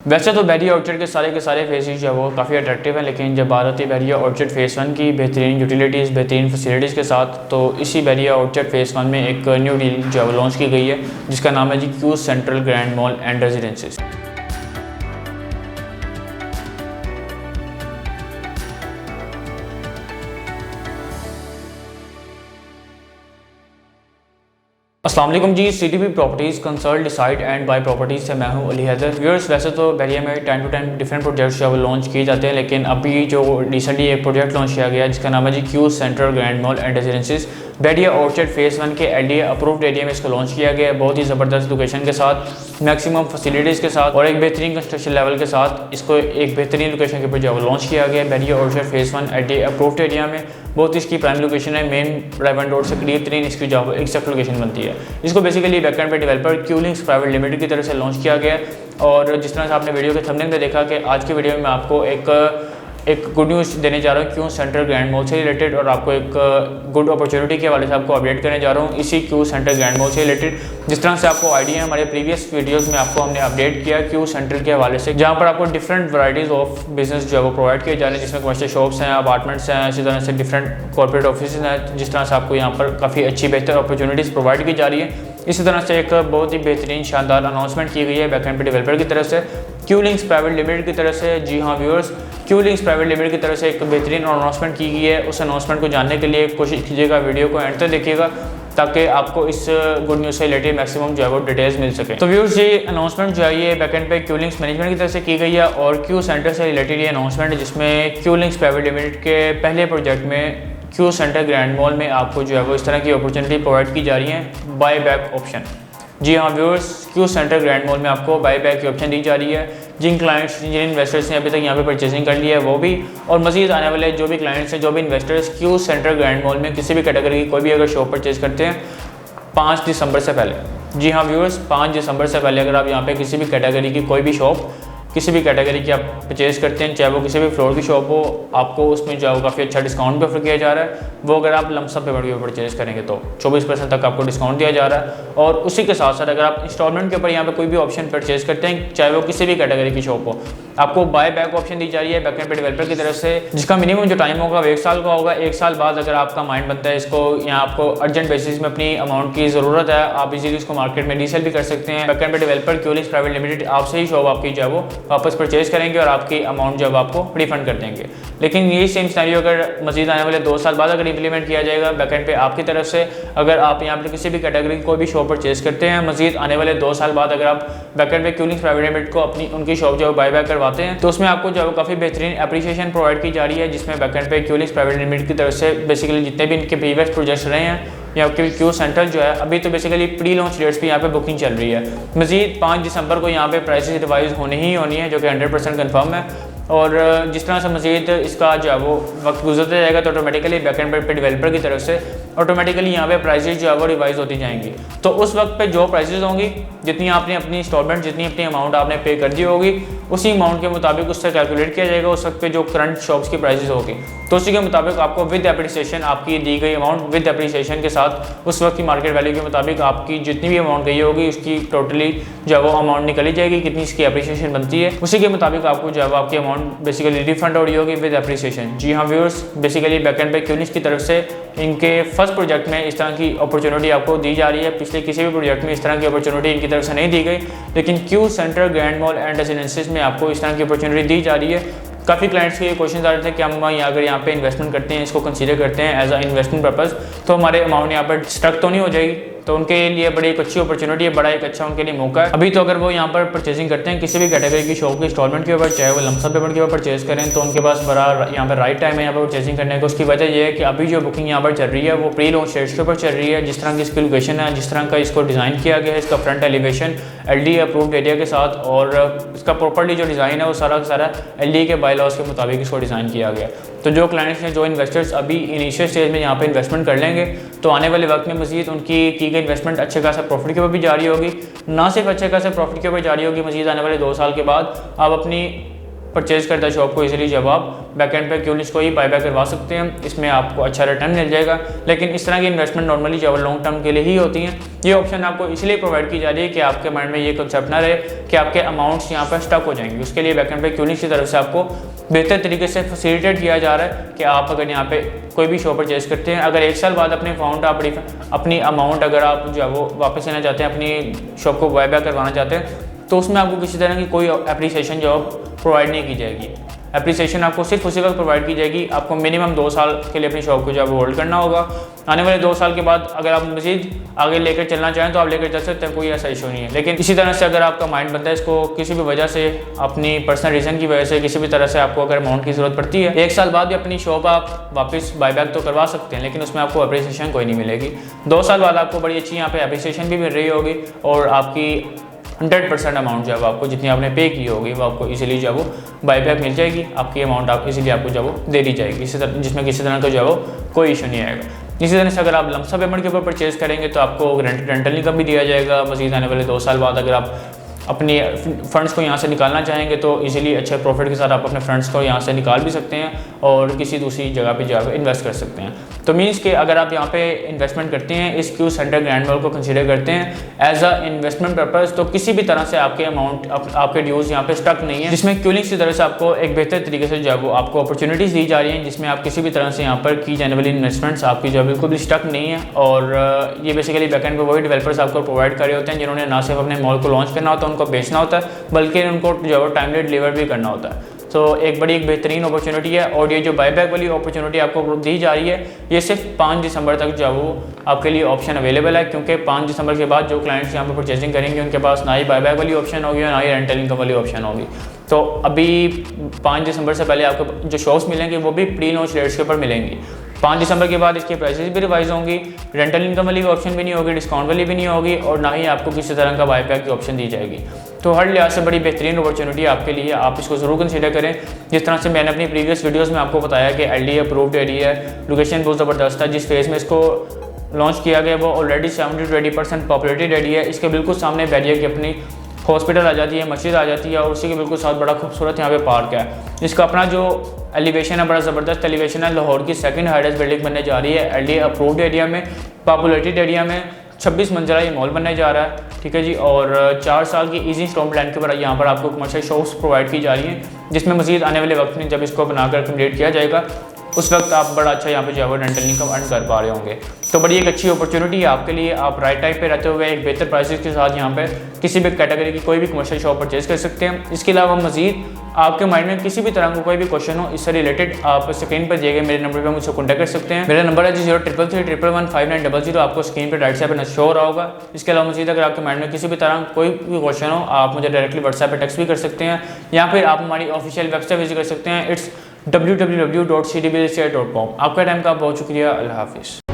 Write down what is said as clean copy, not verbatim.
वैसे तो बैरिया ऑर्चर्ड के सारे फेसेस जो है वो काफ़ी अट्रैक्टिव हैं, लेकिन जब बात आती है बैरिया ऑर्चर्ड फेज़ 1 की बेहतरीन यूटिलिटीज़, बेहतरीन फैसिलिटीज़ के साथ, तो इसी बैरिया ऑर्चर्ड फेज़ 1 में एक न्यू डील जो है वो लॉन्च की गई है, जिसका नाम है जी Q central grand mall and residencies. अस्सलाम वालेकुम जी, CTP properties consult decide and buy properties से मैं हूं अली हैदर। व्यूअर्स, वैसे तो बैरिया में time to time different projects जो है वो लॉन्च किए जाते हैं, लेकिन अभी जो रिसेंटली एक प्रोजेक्ट लॉन्च किया गया जिसका नाम है जी Q central grand mall and residencies, Bairiya orchard phase 1 के एलडीए अप्रूव्ड एरिया में इसको लॉन्च किया गया है। बहुत ही ज़बरदस्त लोकेशन के साथ, मैक्सिमम फैसिलिटीज़ के साथ और एक बेहतरीन कंस्ट्रक्शन लेवल के साथ इसको एक बेहतरीन लोकेशन के ऊपर जो है वो लॉन्च किया गया है। Bairiya orchard phase 1 LDA approved area में बहुत इसकी प्राइम लोकेशन है, मेन राइवन रोड से करीब तरीन इसकी जो है एग्जैक्ट लोकेशन बनती है। इसको बेसिकली बैकएंड पे डेवलपर क्यूलिंग्स प्राइवेट लिमिटेड की तरफ से लॉन्च किया गया है। और जिस तरह से आपने वीडियो के थंबनेल में देखा कि आज की वीडियो में मैं आपको एक गुड न्यूज़ देने जा रहा हूँ क्यू सेंट्रल ग्रैंड मॉल से रिलेटेड, और आपको एक गुड अपॉर्चुनिटी के हवाले से आपको अपडेट करने जा रहा हूँ इसी क्यू सेंट्रल ग्रैंड मॉल से रिलेटेड। जिस तरह से आपको आइडिया है, हमारे प्रीवियस वीडियोस में आपको हमने अपडेट किया क्यू सेंट्रल के हवाले से, जहाँ पर आपको डिफरेंट वैराइटीज़ ऑफ बिजनेस जो है वो प्रोवाइड किए जा रहे हैं, जिसमें कमर्शियल शॉप्स हैं, अपार्टमेंट्स हैं, इसी तरह से डिफरेंट कॉर्पोरेट ऑफिस हैं। जिस तरह से आपको यहाँ पर काफ़ी अच्छी बेहतर अपॉर्चुनिटीज़ प्रोवाइड की जा रही है। इसी तरह से एक बहुत ही बेहतरीन शानदार अनाउंसमेंट की गई है बैकएंड पे डेवलपर की तरफ से, क्यूलिंग्स प्राइवेट लिमिटेड की तरफ से। जी हाँ व्यूअर्स, क्यूलिंग्स प्राइवेट लिमिटेड की तरफ से एक बेहतरीन अनाउंसमेंट की गई है। उस अनाउंसमेंट को जानने के लिए कोशिश कीजिएगा, वीडियो को एंड तक देखिएगा, ताकि आपको इस गुड न्यूज़ से रिलेटेड मैक्सिमम जो है वो डिटेल्स मिल सके। तो व्यूअर्स, ये अनाउंसमेंट जो है ये बैकएंड पे क्यूलिंग्स मैनेजमेंट की तरफ से की गई है और क्यू सेंटर से रिलेटेड ये अनाउंसमेंट है, जिसमें क्यूलिंग्स प्राइवेट लिमिटेड के पहले प्रोजेक्ट में क्यू सेंटर ग्रैंड मॉल में आपको जो है वो इस तरह की अपॉर्चुनिटी प्रोवाइड की जा रही है, बाय बैक ऑप्शन। जी हाँ viewers, Q center grand mall में आपको बाय बैक की ऑप्शन दी जा रही है। जिन क्लाइंट्स, जिन इन्वेस्टर्स ने अभी तक यहाँ पे परचेजिंग कर लिया है वो भी, और मजीद आने वाले जो भी क्लाइंट्स हैं, जो भी investors Q center grand mall में किसी भी कैटेगरी की कोई भी अगर शॉप परचेज करते हैं 5 दिसंबर से पहले, जी हाँ व्यूअर्स, 5 दिसंबर से पहले अगर आप यहाँ पे किसी भी कैटेगरी की कोई भी शॉप, किसी भी कैटेगरी की आप परचेज़ करते हैं, चाहे वो किसी भी फ्लोर की शॉप हो, आपको उसमें जो है काफ़ी अच्छा डिस्काउंट भी ऑफर किया जा रहा है। वो अगर आप लमसम पेमेंट के ऊपर परचेज़ करेंगे तो 24% तक आपको डिस्काउंट दिया जा रहा है। और उसी के साथ साथ अगर आप इंस्टॉलमेंट के ऊपर यहाँ पे कोई भी ऑप्शन परचेज़ करते हैं, चाहे वो किसी भी कैटेगरी की शॉप हो, आपको बाय बैक ऑप्शन दी जा रही है बैकएंड पे डेवलपर की तरफ से, जिसका मिनिमम जो टाइम होगा वो 1 साल का होगा। 1 साल बाद अगर आपका माइंड बनता है इसको, यहाँ आपको अर्जेंट बेसिस में अपनी अमाउंट की ज़रूरत है, आप इजीली इसको मार्केट में रीसेल भी कर सकते हैं। बैकएंड पे डेवलपर क्यूलिंग्स प्राइवेट लिमिटेड आपसे ही शॉप आपकी जो है वो वापस परचेज करेंगे और आपकी अमाउंट जब आपको रिफंड कर देंगे। लेकिन यही सेम सिनेरियो अगर मजीद आने वाले 2 साल बाद अगर इंप्लीमेंट किया जाएगा बैकएंड पे आपकी तरफ से, अगर आप यहाँ पर किसी भी कैटेगरी की कोई भी शॉप परचेज करते हैं, मजीद आने वाले 2 साल बाद अगर आप बैकएंड पे क्यूलिंग्स प्राइवेट लिमिटेड को अपनी उनकी शॉप जो बाय बैक करवाते हैं, तो उसमें आपको जो है काफ़ी बेहतरीन एप्रिसिएशन प्रोवाइड की जा रही है, जिसमें बैकएंड पे क्यूलिंग्स प्राइवेट लिमिटेड की तरफ से बेसिकली जितने भी इनके प्रीवियस प्रोजेक्ट्स रहे हैं, या क्यू सेंट्रल जो है अभी तो बेसिकली प्री लॉन्च डेट्स पे यहाँ पे बुकिंग चल रही है। मजीद 5 दिसंबर को यहाँ पे प्राइसेस रिवाइज होनी ही होनी है, जो कि 100% कन्फर्म है। और जिस तरह से मजीद इसका जो है वो वक्त गुजरता जाएगा, तो ऑटोमेटिकली बैकएंड पे डेवलपर की तरफ से ऑटोमेटिकली यहाँ पे प्राइसेस जो है वो रिवाइज होती जाएंगी। तो उस वक्त पे जो प्राइसेस होंगी, जितनी आपने अपनी इंस्टॉलमेंट, जितनी अपनी अमाउंट आपने पे कर दी होगी, उसी अमाउंट के मुताबिक उससे कैलकुलेट किया जाएगा उस वक्त पे जो करंट शॉप्स की प्राइसेस होगी, तो उसी के मुताबिक आपको विद एप्रिसिएशन आपकी दी गई अमाउंट विद एप्रिसिएशन के साथ उस वक्त की मार्केट वैल्यू के मुताबिक आपकी जितनी भी अमाउंट गई होगी उसकी टोटली जो है वो अमाउंट निकली जाएगी, कितनी इसकी एप्रिसिएशन बनती है, उसी के मुताबिक आपको जो है आपकी अमाउंट बेसिकली रिफंड हो रही होगी विद एप्रिसिएशन। जी हाँ व्यूअर्स, बेसिकली बैकएंड पे क्यूलिंग्स की तरफ से इनके फर्स्ट प्रोजेक्ट में इस तरह की अपॉर्चुनिटी आपको दी जा रही है। पिछले किसी भी प्रोजेक्ट में इस तरह की अपॉर्चुनिटी इनकी तरफ से नहीं दी गई, लेकिन Q center grand mall and रेजिडेंसीज में आपको इस तरह की अपॉर्चुनिटी दी जा रही है। काफ़ी क्लाइंट्स के ये क्वेश्चन आ रहे थे कि हम अगर यहाँ पे इन्वेस्टमेंट करते हैं, इसको कंसीडर करते हैं एज अ इन्वेस्टमेंट पर्पज़, तो हमारे अमाउंट यहाँ पर स्टक तो नहीं हो जाएगी। तो उनके लिए बड़ी एक अच्छी अपॉर्चुनिटी है, बड़ा एक अच्छा उनके लिए मौका है। अभी तो अगर वो यहाँ पर परचेजिंग करते हैं किसी भी कैटेगरी की शॉप की इंस्टॉलमेंट के ऊपर, चाहे वो लमसम पेमेंट के ऊपर परचेज करें, तो उनके पास बड़ा यहाँ पर राइट टाइम है यहाँ पर परचेजिंग करने का। उसकी वजह यह है कि अभी जो बुकिंग यहाँ पर चल रही है वो प्री लॉन्च डेट्स के ऊपर चल रही है। जिस तरह की इसकी लोकेशन है, जिस तरह का इसको डिज़ाइन किया गया है, इसका front elevation LDA approved area के साथ, और इसका प्रॉपर्ली जो डिज़ाइन है वो सारा का सारा एलडीए के बाय लॉज के मुताबिक इसको डिज़ाइन किया गया। तो जो क्लाइंट्स हैं, जो इन्वेस्टर्स अभी इनिशियल स्टेज में यहाँ पे इन्वेस्टमेंट कर लेंगे, तो आने वाले वक्त में मजीद उनकी की गई इन्वेस्टमेंट अच्छे खासा प्रॉफिट के ऊपर भी जारी होगी। ना सिर्फ अच्छे खासा प्रॉफिट के ऊपर जारी होगी, मजीद आने वाले 2 साल के बाद आप अपनी परचेज करता शॉप को इजीली जब आप बैकएंड पे क्यूलिश को ही बायबैक करवा सकते हैं, इसमें आपको अच्छा रिटर्न मिल जाएगा। लेकिन इस तरह की इन्वेस्टमेंट नॉर्मली जब लॉन्ग टर्म के लिए ही होती हैं। ये ऑप्शन आपको इसलिए प्रोवाइड की जा रही है कि आपके माइंड में ये कंसेप्ट ना रहे कि आपके अमाउंट्स यहाँ पर स्टक हो जाएंगे। उसके लिए बैकएंड पे क्यूलिश की तरफ से आपको बेहतर तरीके से फैसिलिटेट किया जा रहा है कि आप अगर यहाँ पे कोई भी शॉप परचेज करते हैं, अगर 1 साल बाद अपनी अमाउंट अगर आप जो है वो वापस लेना चाहते हैं, अपनी शॉप को बायबैक करवाना चाहते हैं, तो उसमें आपको किसी तरह की कोई एप्रिसिएशन जो प्रोवाइड नहीं की जाएगी। एप्रिसिएशन आपको सिर्फ उसी वक्त प्रोवाइड की जाएगी, आपको मिनिमम 2 साल के लिए अपनी शॉप को जो है होल्ड करना होगा। आने वाले 2 साल के बाद अगर आप मजीद आगे लेकर चलना चाहें तो आप लेकर चल सकते हैं, कोई ऐसा इशू नहीं है। लेकिन इसी तरह से अगर आपका माइंड बनता है इसको किसी भी वजह से, अपनी पर्सनल रीज़न की वजह से, किसी भी तरह से आपको अगर अमाउंट की ज़रूरत पड़ती है, 1 साल बाद भी अपनी शॉप आप वापस बायबैक तो करवा सकते हैं, लेकिन उसमें आपको अप्रिसिएशन कोई नहीं मिलेगी। 2 साल बाद आपको बड़ी अच्छी यहाँ पे अप्रिसिएशन भी मिल रही होगी और आपकी 100% अमाउंट जो है आपको जितनी आपने पे की होगी वो आपको इजीली जो है वो बायबैक मिल जाएगी। आपकी अमाउंट आप इजीली आपको जो है वो दे दी जाएगी, जिसमें किसी तरह का जो है वो कोई इशू नहीं आएगा। इसी तरह से अगर आप लमसम पेमेंट के ऊपर परचेज करेंगे तो आपको रेंटल इनकम भी दिया जाएगा। मज़ीद आने वाले 2 साल बाद अगर आप अपने फंड्स को यहाँ से निकालना चाहेंगे तो इजीली अच्छे प्रॉफिट के साथ आप अपने फंड्स को यहाँ से निकाल भी सकते हैं और किसी दूसरी जगह पे जाकर इन्वेस्ट कर सकते हैं। तो मीन्स कि अगर आप यहाँ पे इन्वेस्टमेंट करते हैं, इस क्यू सेंटर ग्रैंड मॉल को कंसीडर करते हैं एज अ इन्वेस्टमेंट पर्पज़, तो किसी भी तरह से आपके अमाउंट आपके ड्यूज़ यहाँ पे स्टक नहीं है, जिसमें क्यूलिंग्स की तरह से आपको एक बेहतर तरीके से जो है वो आपको अपॉर्चुनिटीज़ दी जा रही हैं, जिसमें आप किसी भी तरह से यहाँ पर की जाने वाली इन्वेस्टमेंट्स आपकी जो है बिल्कुल भी स्टक नहीं है। और ये बेसिकली बैकएंड पे वही डेवलपर्स आपको प्रोवाइड कर रहे होते हैं जिन्होंने ना सिर्फ अपने मॉल को लॉन्च करना होता है, उनको बेचना होता है, बल्कि उनको जो है टाइमली डिलीवर भी करना होता है। तो एक बेहतरीन अपॉर्चुनिटी है। और ये जो बायबैक वाली अपॉर्चुनिटी आपको दी जा रही है, ये सिर्फ 5 दिसंबर तक जो वो आपके लिए ऑप्शन अवेलेबल है, क्योंकि 5 दिसंबर के बाद जो क्लाइंट्स यहाँ पर परचेजिंग करेंगे उनके पास ना ही बायबैक वाली ऑप्शन होगी और ना ही रेंटल इनकम वाली ऑप्शन होगी। तो अभी 5 दिसंबर से पहले आपको जो शॉप्स मिलेंगे वो भी प्री लॉन्च रेट्स के ऊपर मिलेंगी। 5 दिसंबर के बाद इसकी प्राइसेस भी रिवाइज होंगी, रेंटल इनकम वाली ऑप्शन भी नहीं होगी, डिस्काउंट वाली भी नहीं होगी और ना ही आपको किसी तरह का बायबैक की ऑप्शन दी जाएगी। तो हर लिहाज से बड़ी बेहतरीन अपॉर्चुनिटी आपके लिए, आप इसको ज़रूर कंसीडर करें। जिस तरह से मैंने अपनी प्रीवियस वीडियोस में आपको बताया कि LD अप्रूव्ड एरिया है, लोकेशन बहुत ज़बरदस्त है, जिस फेज़ में इसको लॉन्च किया गया वो ऑलरेडी 70-80% पॉपुलेटेड एरिया है। इसके बिल्कुल सामने बैरियर की अपनी हॉस्पिटल आ जाती है, मस्जिद आ जाती है और उसी के बिल्कुल साथ बड़ा खूबसूरत यहाँ पे पार्क है। इसका अपना जो एलिवेशन है बड़ा ज़बरदस्त एलिवेशन है। लाहौर की 2nd हाईएस्ट बिल्डिंग बनने जा रही है LD अप्रूव्ड एरिया में, पॉपुलेटेड एरिया में। 26 मंजिला ये मॉल बनने जा रहा है, ठीक है जी। और 4 साल की ईजी इंस्टॉलमेंट प्लान के ऊपर यहाँ पर आपको कमर्शियल शॉप्स प्रोवाइड की जा रही हैं, जिसमें मज़ीद आने वाले वक्त में जब इसको बनाकर कंप्लीट किया जाएगा उस वक्त आप बड़ा अच्छा यहाँ पे जो है वो रेंटल इनकम अर्न कर पा रहे होंगे। तो बड़ी एक अच्छी अपॉर्चुनिटी है आपके लिए। आप राइट टाइम पे रहते हुए एक बेहतर प्राइसेस के साथ यहाँ पे किसी भी कैटेगरी की कोई भी कमर्शियल शॉप परचेज कर सकते हैं। इसके अलावा मज़ीद आपके माइंड में किसी भी तरह का कोई भी क्वेश्चन हो इससे रिलेटेड, आप स्क्रीन पर दिए गए मेरे नंबर पर मुझसे कॉन्टैक्ट कर सकते हैं। मेरा नंबर है 0333115900। आपको स्क्रीन पर राइट साइड पर शो हो रहा होगा। इसके अलावा मज़ीद अगर आपके माइंड में किसी भी तरह कोई भी क्वेश्चन हो, आप मुझे डायरेक्टली व्हाट्सएप पर टेक्स्ट भी कर सकते हैं या फिर आप हमारी ऑफिशियल वेबसाइट विजिट कर सकते हैं। It's www.cdbrealestate.com। आपका टाइम का बहुत शुक्रिया। अल्लाह हाफिज़।